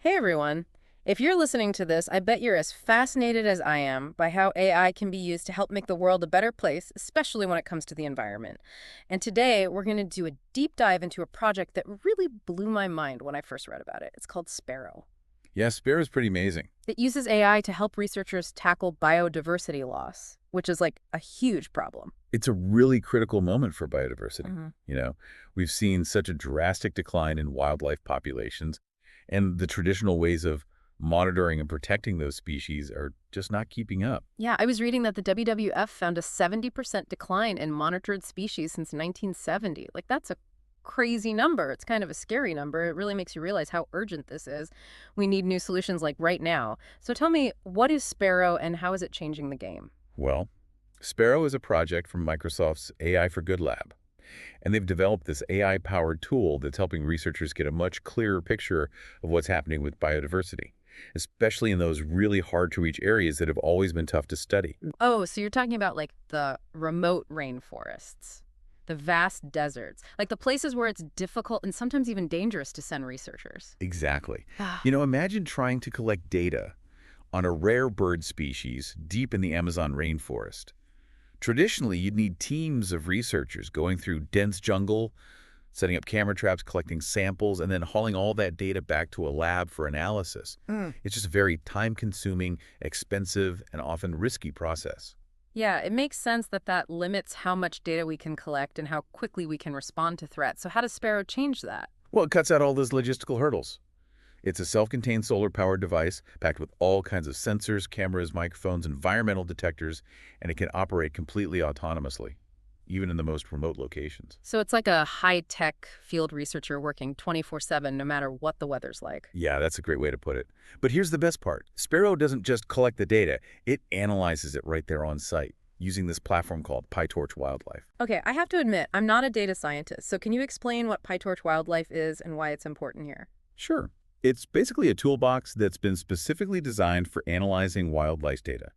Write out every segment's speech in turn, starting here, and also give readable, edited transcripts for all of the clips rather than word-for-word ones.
Hey everyone. If you're listening to this, I bet you're as fascinated as I am by how AI can be used to help make the world a better place, especially when it comes to the environment. And today, we're going to do a deep dive into a project that really blew my mind when I first read about it. It's called Sparrow. Yeah, Sparrow is pretty amazing. It uses AI to help researchers tackle biodiversity loss, which is like a huge problem. It's a really critical moment for biodiversity. hmm You know, we've seen such a drastic decline in wildlife populations, and the traditional ways of monitoring and protecting those species are just not keeping up. Yeah, I was reading that the WWF found a 70% decline in monitored species since 1970. Like, that's a crazy number. It's kind of a scary number. It really makes you realize how urgent this is. We need new solutions like right now. So tell me, what is Sparrow and how is it changing the game? Well, Sparrow is a project from Microsoft's AI for Good lab, and they've developed this AI-powered tool that's helping researchers get a much clearer picture of what's happening with biodiversity, especially in those really hard-to-reach areas that have always been tough to study. Oh, so you're talking about like the remote rainforests, the vast deserts, like the places where it's difficult and sometimes even dangerous to send researchers. Exactly. Ah, Imagine trying to collect data on a rare bird species deep in the Amazon rainforest. Traditionally, you'd need teams of researchers going through dense jungle, setting up camera traps, collecting samples, and then hauling all that data back to a lab for analysis. mm. It's just a very time-consuming, expensive, and often risky process. Yeah, it makes sense that that limits how much data we can collect and how quickly we can respond to threats. So how does Sparrow change that? Well, it cuts out all those logistical hurdles. It's a self-contained solar-powered device packed with all kinds of sensors, cameras, microphones, environmental detectors, and it can operate completely autonomously, even in the most remote locations. So it's like a high-tech field researcher working 24/7 no matter what the weather's like. Yeah, that's a great way to put it. But here's the best part. Sparrow doesn't just collect the data, it analyzes it right there on site using this platform called PyTorch Wildlife. Okay, I have to admit, I'm not a data scientist, so can you explain what PyTorch Wildlife is and why it's important here? Sure. It's basically a toolbox that's been specifically designed for analyzing wildlife data.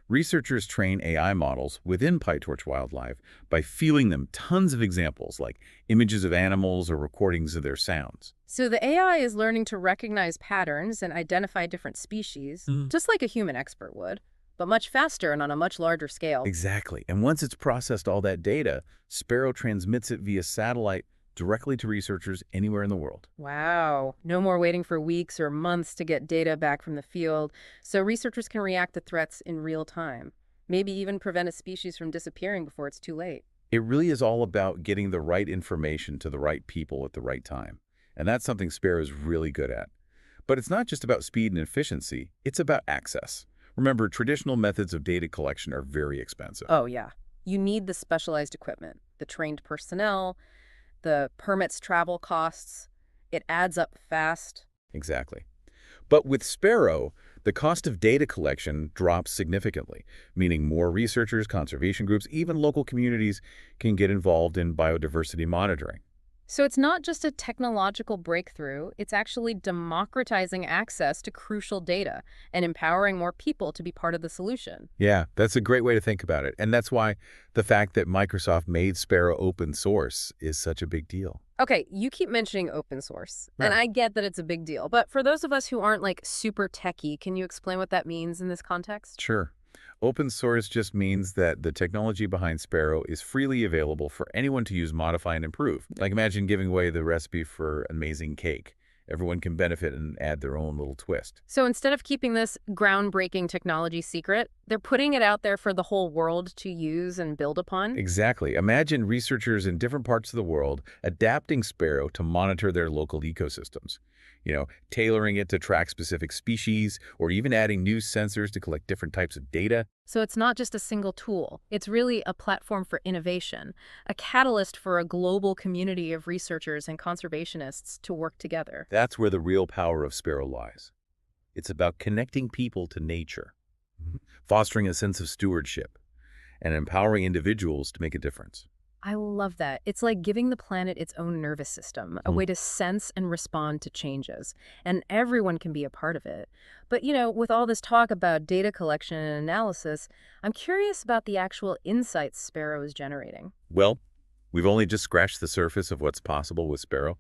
Researchers train AI models within PyTorch Wildlife by feeding them tons of examples like images of animals or recordings of their sounds. So the AI is learning to recognize patterns and identify different species, just like a human expert would, but much faster and on a much larger scale. Exactly. And once it's processed all that data, Sparrow transmits it via satellite directly to researchers anywhere in the world. Wow. No more waiting for weeks or months to get data back from the field, so researchers can react to threats in real time. Maybe even prevent a species from disappearing before it's too late. It really is all about getting the right information to the right people at the right time. And that's something Sparrow is really good at. But it's not just about speed and efficiency, it's about access. Remember, traditional methods of data collection are very expensive. Oh, yeah. You need the specialized equipment, the trained personnel, the permits travel costs. It adds up fast. Exactly. But with Sparrow, the cost of data collection drops significantly, meaning more researchers, conservation groups, even local communities can get involved in biodiversity monitoring. So it's not just a technological breakthrough, it's actually democratizing access to crucial data and empowering more people to be part of the solution. Yeah, that's a great way to think about it. And that's why the fact that Microsoft made Sparrow open source is such a big deal. Okay, you keep mentioning open source, and Right. I get that it's a big deal, but for those of us who aren't like super techie, can you explain what that means in this context? Sure. Open source just means that the technology behind Sparrow is freely available for anyone to use, modify, and improve. Like imagine giving away the recipe for an amazing cake. Everyone can benefit and add their own little twist. So instead of keeping this groundbreaking technology secret, they're putting it out there for the whole world to use and build upon? Exactly. Imagine researchers in different parts of the world adapting Sparrow to monitor their local ecosystems. Tailoring it to track specific species or even adding new sensors to collect different types of data. So it's not just a single tool. It's really a platform for innovation, a catalyst for a global community of researchers and conservationists to work together. That's where the real power of Sparrow lies. It's about connecting people to nature, fostering a sense of stewardship, and empowering individuals to make a difference. I love that. It's like giving the planet its own nervous system, a way to sense and respond to changes, and everyone can be a part of it. But, with all this talk about data collection and analysis, I'm curious about the actual insights Sparrow is generating. Well, We've only just scratched the surface of what's possible with Sparrow,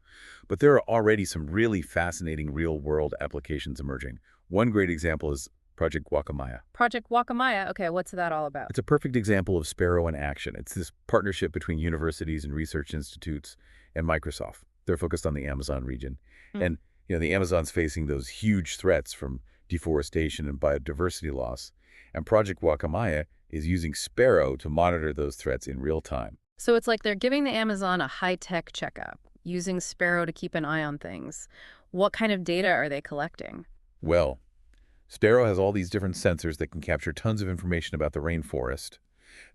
but there are already some really fascinating real-world applications emerging. One great example is Project Guacamaya. Project Guacamaya, okay, what's that all about? It's a perfect example of Sparrow in action. It's this partnership between universities and research institutes and Microsoft. They're focused on the Amazon region. Hmm. And, the Amazon's facing those huge threats from deforestation and biodiversity loss. And Project Guacamaya is using Sparrow to monitor those threats in real time. So it's like they're giving the Amazon a high-tech checkup, using Sparrow to keep an eye on things. What kind of data are they collecting? Well, Sparrow has all these different sensors that can capture tons of information about the rainforest.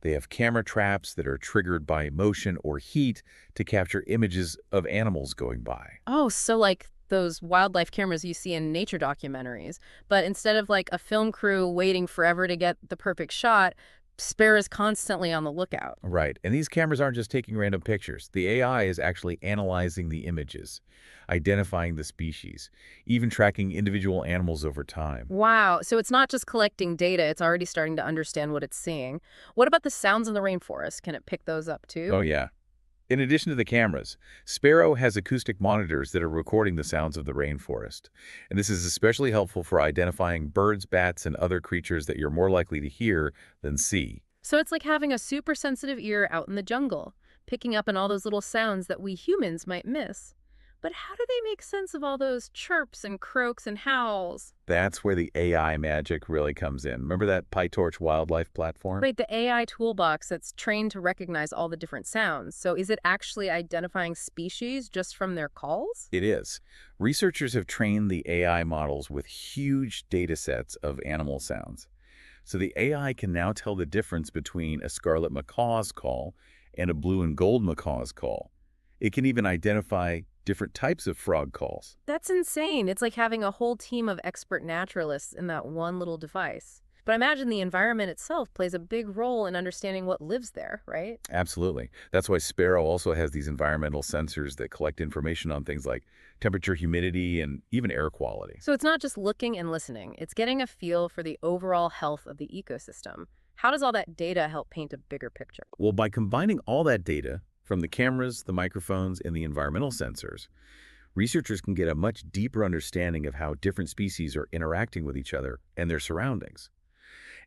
They have camera traps that are triggered by motion or heat to capture images of animals going by. Oh, so like those wildlife cameras you see in nature documentaries. But instead of like a film crew waiting forever to get the perfect shot, Sparrow's constantly on the lookout. Right, and these cameras aren't just taking random pictures. The AI is actually analyzing the images, identifying the species, even tracking individual animals over time. Wow, so it's not just collecting data, it's already starting to understand what it's seeing. What about the sounds in the rainforest? Can it pick those up too? Oh yeah. In addition to the cameras, Sparrow has acoustic monitors that are recording the sounds of the rainforest. And this is especially helpful for identifying birds, bats, and other creatures that you're more likely to hear than see. So it's like having a super sensitive ear out in the jungle, picking up on all those little sounds that we humans might miss. But how do they make sense of all those chirps and croaks and howls? That's where the AI magic really comes in. Remember that PyTorch wildlife platform? Right, the AI toolbox that's trained to recognize all the different sounds. So is it actually identifying species just from their calls? It is. Researchers have trained the AI models with huge data sets of animal sounds. So the AI can now tell the difference between a scarlet macaw's call and a blue and gold macaw's call. It can even identify different types of frog calls. That's insane. It's like having a whole team of expert naturalists in that one little device. But I imagine the environment itself plays a big role in understanding what lives there, right? Absolutely. That's why Sparrow also has these environmental sensors that collect information on things like temperature, humidity, and even air quality. So it's not just looking and listening, it's getting a feel for the overall health of the ecosystem. How does all that data help paint a bigger picture? Well, by combining all that data from the cameras, the microphones, and the environmental sensors, researchers can get a much deeper understanding of how different species are interacting with each other and their surroundings.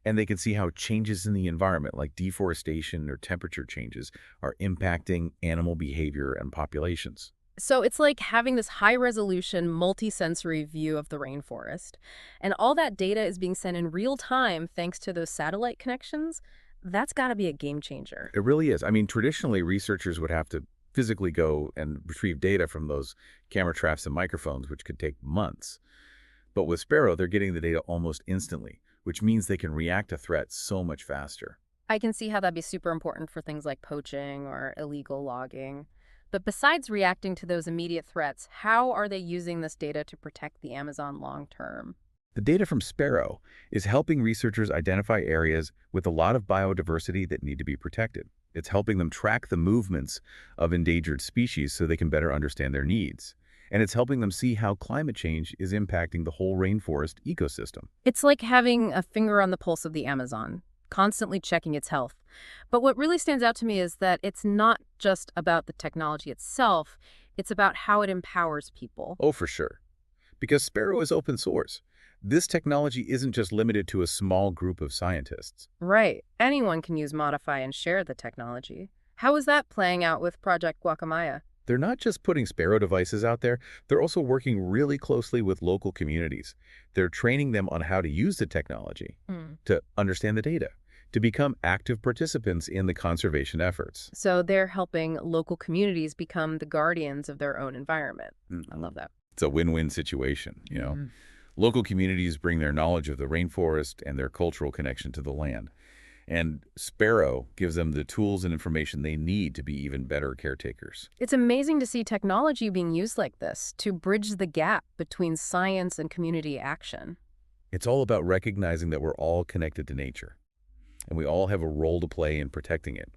And they can see how changes in the environment, like deforestation or temperature changes, are impacting animal behavior and populations. So it's like having this high-resolution, multi-sensory view of the rainforest. And all that data is being sent in real time thanks to those satellite connections. That's got to be a game changer. It really is. I mean, traditionally, researchers would have to physically go and retrieve data from those camera traps and microphones, which could take months. But with Sparrow, they're getting the data almost instantly, which means they can react to threats so much faster. I can see how that'd be super important for things like poaching or illegal logging. But besides reacting to those immediate threats, how are they using this data to protect the Amazon long term? The data from Sparrow is helping researchers identify areas with a lot of biodiversity that need to be protected. It's helping them track the movements of endangered species so they can better understand their needs. And it's helping them see how climate change is impacting the whole rainforest ecosystem. It's like having a finger on the pulse of the Amazon, constantly checking its health. But what really stands out to me is that it's not just about the technology itself, it's about how it empowers people. Oh, for sure. Because Sparrow is open source. This technology isn't just limited to a small group of scientists. Right. Anyone can use Modify and share the technology. How is that playing out with Project Guacamaya? They're not just putting Sparrow devices out there, they're also working really closely with local communities. They're training them on how to use the technology, Hmm. to understand the data, to become active participants in the conservation efforts. So they're helping local communities become the guardians of their own environment. I love that. It's a win-win situation. Mhm. Local communities bring their knowledge of the rainforest and their cultural connection to the land. And Sparrow gives them the tools and information they need to be even better caretakers. It's amazing to see technology being used like this to bridge the gap between science and community action. It's all about recognizing that we're all connected to nature, and we all have a role to play in protecting it.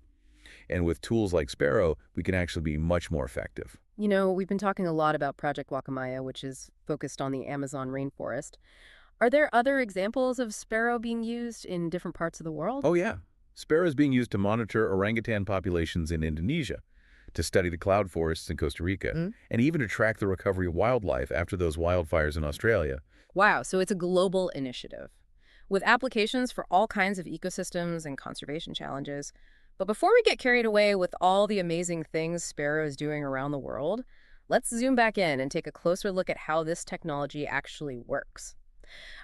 And with tools like Sparrow, we can actually be much more effective. You know, we've been talking a lot about Project Guacamaya, which is focused on the Amazon rainforest. Are there other examples of Sparrow being used in different parts of the world? Oh yeah, Sparrow is being used to monitor orangutan populations in Indonesia. to study the cloud forests in Costa Rica, Mm. and even to track the recovery of wildlife after those wildfires in Australia. Wow, so it's a global initiative with applications for all kinds of ecosystems and conservation challenges. But before we get carried away with all the amazing things Sparrow is doing around the world, let's zoom back in and take a closer look at how this technology actually works.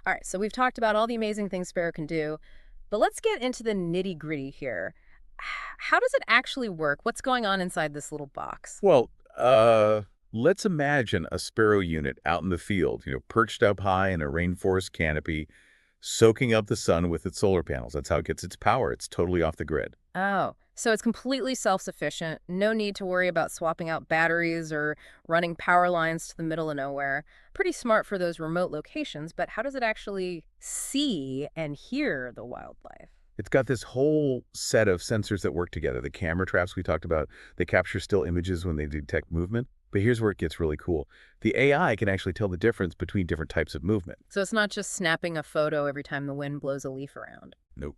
All right, so we've talked about all the amazing things Sparrow can do, but let's get into the nitty-gritty here. How does it actually work? What's going on inside this little box? Well, let's imagine a sparrow unit out in the field, perched up high in a rainforest canopy, soaking up the sun with its solar panels. That's how it gets its power. It's totally off the grid. Oh, so it's completely self-sufficient. No need to worry about swapping out batteries or running power lines to the middle of nowhere. Pretty smart for those remote locations, but how does it actually see and hear the wildlife? It's got this whole set of sensors that work together. The camera traps we talked about, they capture still images when they detect movement. But here's where it gets really cool. The AI can actually tell the difference between different types of movement. So it's not just snapping a photo every time the wind blows a leaf around. Nope.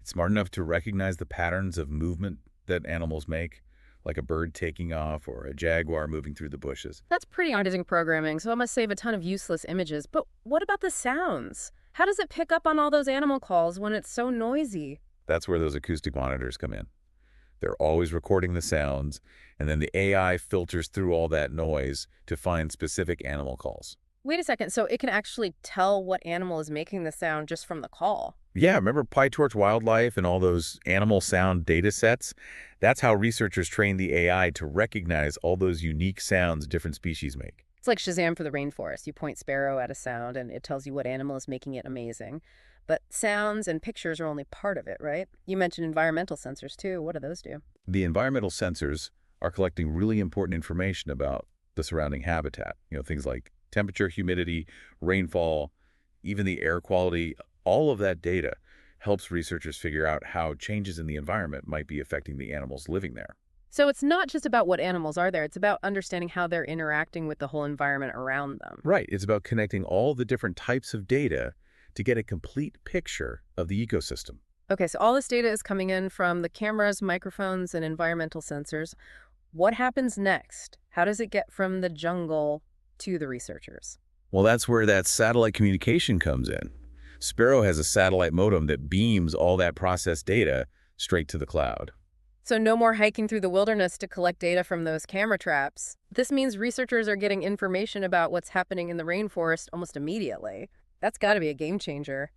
It's smart enough to recognize the patterns of movement that animals make, like a bird taking off or a jaguar moving through the bushes. That's pretty amazing programming, so it must save a ton of useless images. But what about the sounds? How does it pick up on all those animal calls when it's so noisy? That's where those acoustic monitors come in. They're always recording the sounds, and then the AI filters through all that noise to find specific animal calls. Wait a second, so it can actually tell what animal is making the sound just from the call? Yeah, remember PyTorch Wildlife and all those animal sound data sets? That's how researchers train the AI to recognize all those unique sounds different species make. It's like Shazam for the rainforest. You point Sparrow at a sound and it tells you what animal is making it amazing. But sounds and pictures are only part of it, right? You mentioned environmental sensors too. What do those do? The environmental sensors are collecting really important information about the surrounding habitat. Things like temperature, humidity, rainfall, even the air quality. All of that data helps researchers figure out how changes in the environment might be affecting the animals living there. So it's not just about what animals are there, it's about understanding how they're interacting with the whole environment around them. Right. It's about connecting all the different types of data to get a complete picture of the ecosystem. Okay, so all this data is coming in from the cameras, microphones, and environmental sensors. What happens next? How does it get from the jungle to the researchers? Well, that's where that satellite communication comes in. Sparrow has a satellite modem that beams all that processed data straight to the cloud. So no more hiking through the wilderness to collect data from those camera traps. This means researchers are getting information about what's happening in the rainforest almost immediately. That's got to be a game changer.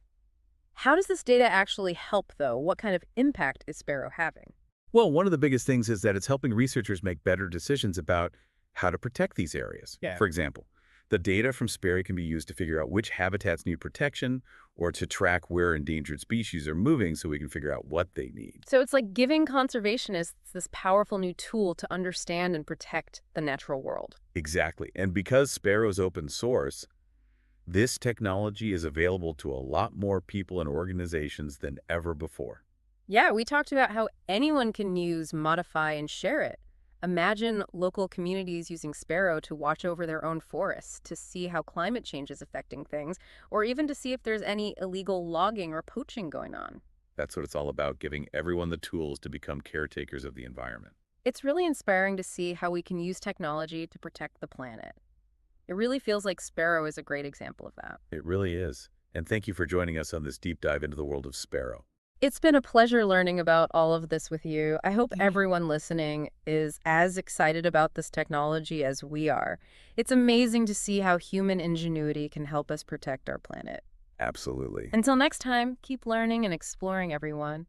How does this data actually help, though? What kind of impact is Sparrow having? Well, one of the biggest things is that it's helping researchers make better decisions about how to protect these areas. Yeah. For example, the data from Sparrow can be used to figure out which habitats need protection or to track where endangered species are moving so we can figure out what they need. So it's like giving conservationists this powerful new tool to understand and protect the natural world. Exactly. And because Sparrow's open source, this technology is available to a lot more people and organizations than ever before. Yeah, we talked about how anyone can use, modify, and share it. Imagine local communities using Sparrow to watch over their own forests, to see how climate change is affecting things, or even to see if there's any illegal logging or poaching going on. That's what it's all about, giving everyone the tools to become caretakers of the environment. It's really inspiring to see how we can use technology to protect the planet. It really feels like Sparrow is a great example of that. It really is. And thank you for joining us on this deep dive into the world of Sparrow. It's been a pleasure learning about all of this with you. I hope everyone listening is as excited about this technology as we are. It's amazing to see how human ingenuity can help us protect our planet. Absolutely. Until next time, keep learning and exploring, everyone.